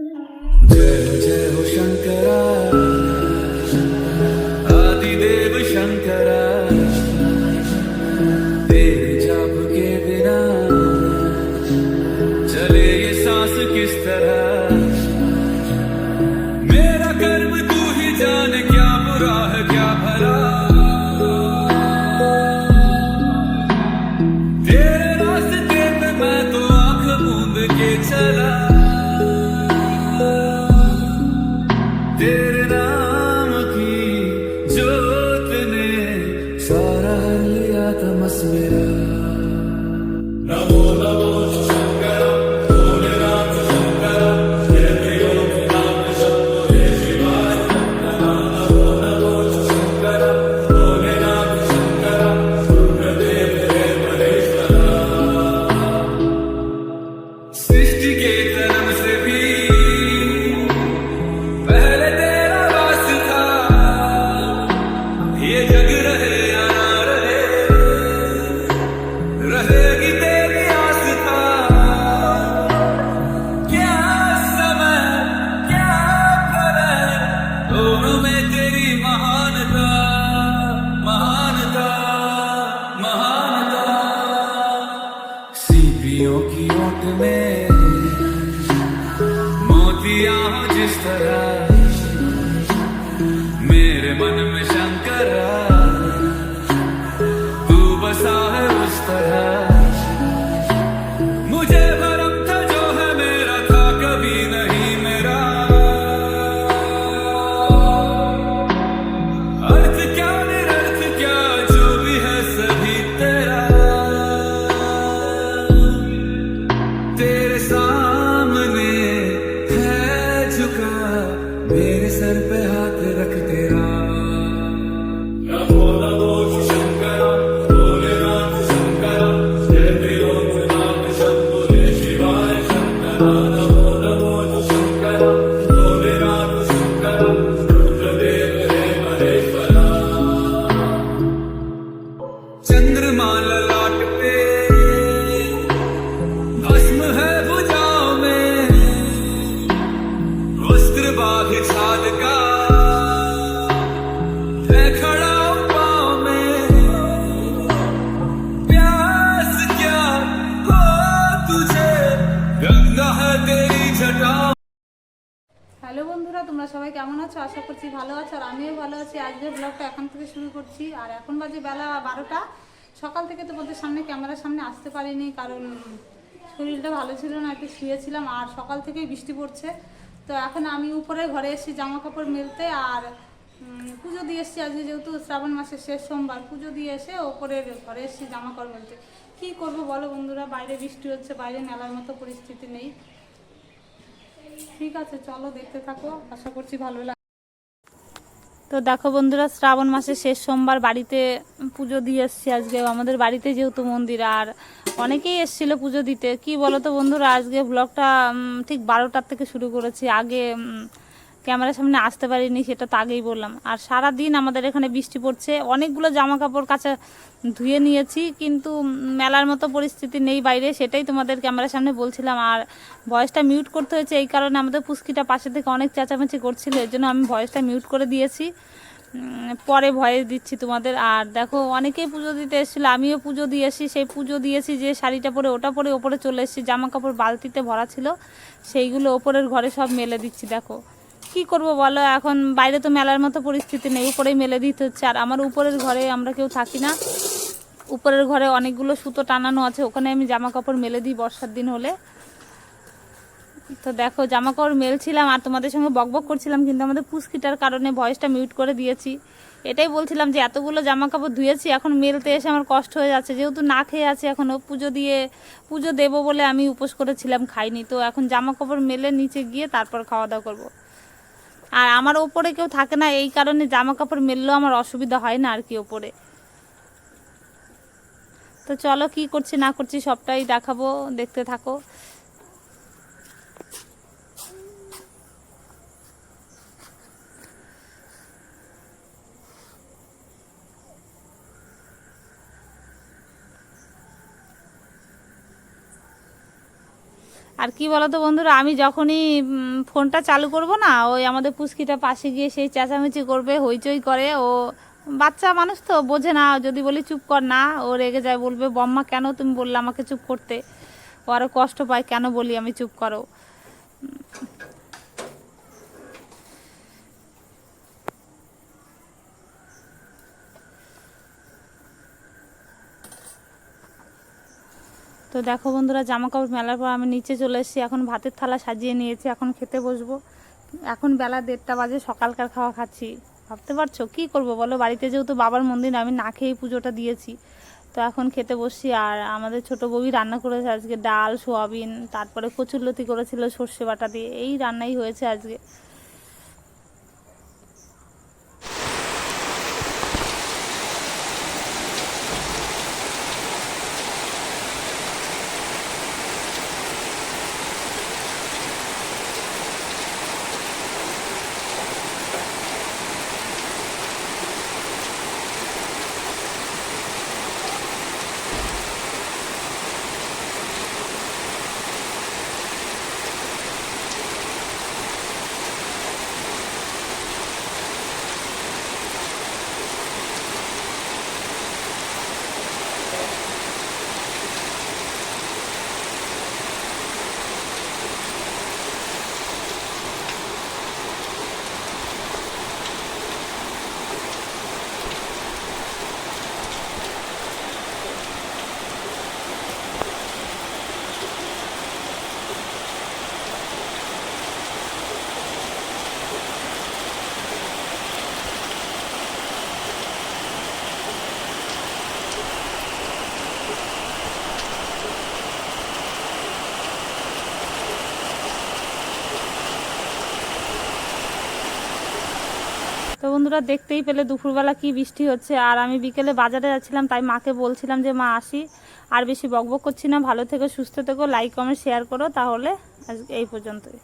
जय जय हो शंकरा आदिदेव शंकरा तेरे जाप के बिना चले ये सांस किस तरह मेरा कर्म तू ही जाने क्या बुरा है क्या भला तेरे रास्ते पे मैं तो आंख मूंद के चला तेरे नाम की जोत ने सारा हर लिया तमस मेरा नमो नमो शंकर भोलेनाथ शंकर जय त्रिलोकनाथ शंभो जय शिवाय नमो नमो शंकर भोलेनाथ शंकर रुद्रदेव जय महेश्वरा सृष्टि के जन्म से भी पहले तेरा वास था ये जग रहे या ना रहे रहेगी तेरी आस्था क्या समय क्या करे दोनों में तेरी महानता महानता महानता सीपियों की ओट में मोतियां हो जिस तरह मेरे मन में शंकरा तू बसा है उस तरह मुझे भरम था जो है मेरा था कभी नहीं मेरा अर्थ क्या निरर्थ क्या जो भी है सभी तेरा तेरे सामने है झुका मेरे सर पे हाथ रख तेरा नमो नमो शंकर भोलेनाथ शंकर जय त्रिलोकनाथ शंभो जय शिवाय शंकर नमो नमो शंकर भोलेनाथ शंकर रुद्रदेव जय महेश्वरा चंद्रमा ललाट पे भस्म है भुजाओं में वस्त्र बाघ छाल का है खड़ा पाँव में प्यास क्या हो तुझे गंगा है तेरी जटाओं হ্যালো বন্ধুরা, তোমরা সবাই কেমন আছো? আশা করছি ভালো আছো, আর আমিও ভালো আছি। আজকের ব্লগটা এখন থেকে শুরু করছি। আর এখন বাজে বেলা 12টা। সকাল থেকে তোমাদের সামনে ক্যামেরার সামনে আসতে পারিনি, কারণ শরীরটা ভালো ছিল না, একটু শুয়েছিলাম। আর সকাল থেকেই বৃষ্টি পড়ছে। তো এখন আমি উপরে ঘরে এসেছি জামা কাপড় মেলতে। আর পুজো দিয়ে এসেছি, আজকে যেহেতু শ্রাবণ মাসের শেষ সোমবার, পুজো দিয়ে এসে ওপরের ঘরে এসেছি জামা কাপড় মেলতে। কী করবো বলো বন্ধুরা, বাইরে বৃষ্টি হচ্ছে, বাইরে মেলার মতো পরিস্থিতি নেই। ঠিক আছে, চলো দেখতে থাকো, আশা করছি ভালো লাগে। তো দেখো বন্ধুরা, শ্রাবণ মাসের শেষ সোমবার বাড়িতে পুজো দিয়ে এসছি আজকে। আমাদের বাড়িতে যেহেতু মন্দির, আর অনেকেই এসেছিল পুজো দিতে। কি বলো তো বন্ধুরা, আজকে ব্লগটা ঠিক 12টার থেকে শুরু করেছি। আগে ক্যামেরার সামনে আসতে পারিনি, সেটা তো আগেই বললাম। আর সারা দিন আমাদের এখানে বৃষ্টি পড়ছে। অনেকগুলো জামা কাপড় কাচা ধুয়ে নিয়েছি, কিন্তু মেলার মতো পরিস্থিতি নেই বাইরে, সেটাই তোমাদের ক্যামেরার সামনে বলছিলাম। আর ভয়েসটা মিউট করতে হয়েছে এই কারণে, আমাদের পুস্কিটা পাশে থেকে অনেক চেঁচামেচি করছিল, এর জন্য আমি ভয়েসটা মিউট করে দিয়েছি। পরে ভয়েস দিচ্ছি তোমাদের। আর দেখো, অনেকেই পুজো দিতে এসেছিলো, আমিও পুজো দিয়েছি। সেই পুজো দিয়েছি যে শাড়িটা পরে, ওটা পরে ওপরে চলে এসেছি। জামা কাপড় বালতিতে ভরা ছিল, সেইগুলো ওপরের ঘরে সব মেলে দিচ্ছি। দেখো কি করব বলো, এখন বাইরে তো মেলার মতো পরিস্থিতি নেই, উপরেই মেলে দিতে হচ্ছে। আর আমার উপরের ঘরে আমরা কেউ থাকি না, উপরের ঘরে অনেকগুলো সুতো টানানো আছে, ওখানে আমি জামা কাপড় মেলে দিই বর্ষার দিন হলে। তো দেখো জামা কাপড় মেলছিলাম আর তোমাদের সঙ্গে বকবক করছিলাম, কিন্তু আমাদের পুস্কিটার কারণে ভয়েসটা মিউট করে দিয়েছি। এটাই বলছিলাম যে এতগুলো জামা কাপড় ধুয়েছি, এখন মেলতে এসে আমার কষ্ট হয়ে যাচ্ছে, যেহেতু না খেয়ে আছি এখনও। পুজো দেবো বলে আমি উপোস করেছিলাম, খাইনি। তো এখন জামা কাপড় মেলে নিচে গিয়ে তারপর খাওয়া দাওয়া করবো। আর আমার ওপরে কেউ থাকে না, এই কারণে জামা কাপড় মেললেও আমার অসুবিধা হয় না আর কি ওপরে। তো চলো কি করছি না করছি সবটাই দেখাবো, দেখতে থাকো। আর কি বলতো বন্ধুরা, আমি যখনই ফোনটা চালু করব না, ওই আমাদের পুচকিটা পাশে গিয়ে সেই চেঁচামেচি করবে, হইচই করে। ও বাচ্চা মানুষ তো বোঝে না, যদি বলি চুপ কর না, ও রেগে যায়, বলবে বম্মা কেন তুমি বললে আমাকে চুপ করতে। ও আরও কষ্ট পায় কেন বলি আমি চুপ করো। তো দেখো বন্ধুরা, জামা কাপড় মেলার পর আমি নিচে চলে এসেছি, এখন ভাতের থালা সাজিয়ে নিয়েছি, এখন খেতে বসবো। এখন বেলা 1:30 বাজে, সকালকার খাওয়া খাচ্ছি। ভাবতে পারছো কি করব বলো, বাড়িতে যেহেতু বাবার মন্দির, আমি না খেয়েই পুজোটা দিয়েছি। তো এখন খেতে বসছি। আর আমাদের ছোট বউই রান্না করেছে আজকে ডাল, সোয়াবিন, তারপরে কচুরলতি করেছিল সর্ষে বাটা দিয়ে। এই রান্নাই হয়েছে আজকে। তো বন্ধুরা, দেখতেই পেলে দুপুরবেলা কি বৃষ্টি হচ্ছে। আর আমি বিকেলে বাজারে যাচ্ছিলাম, তাই মাকে বলছিলাম যে মা আসি। আর বেশি বকবক করছি না, ভালো থেকো, সুস্থ থেকো, লাইক কমেন্ট শেয়ার করো। তাহলে আজকে এই পর্যন্তই।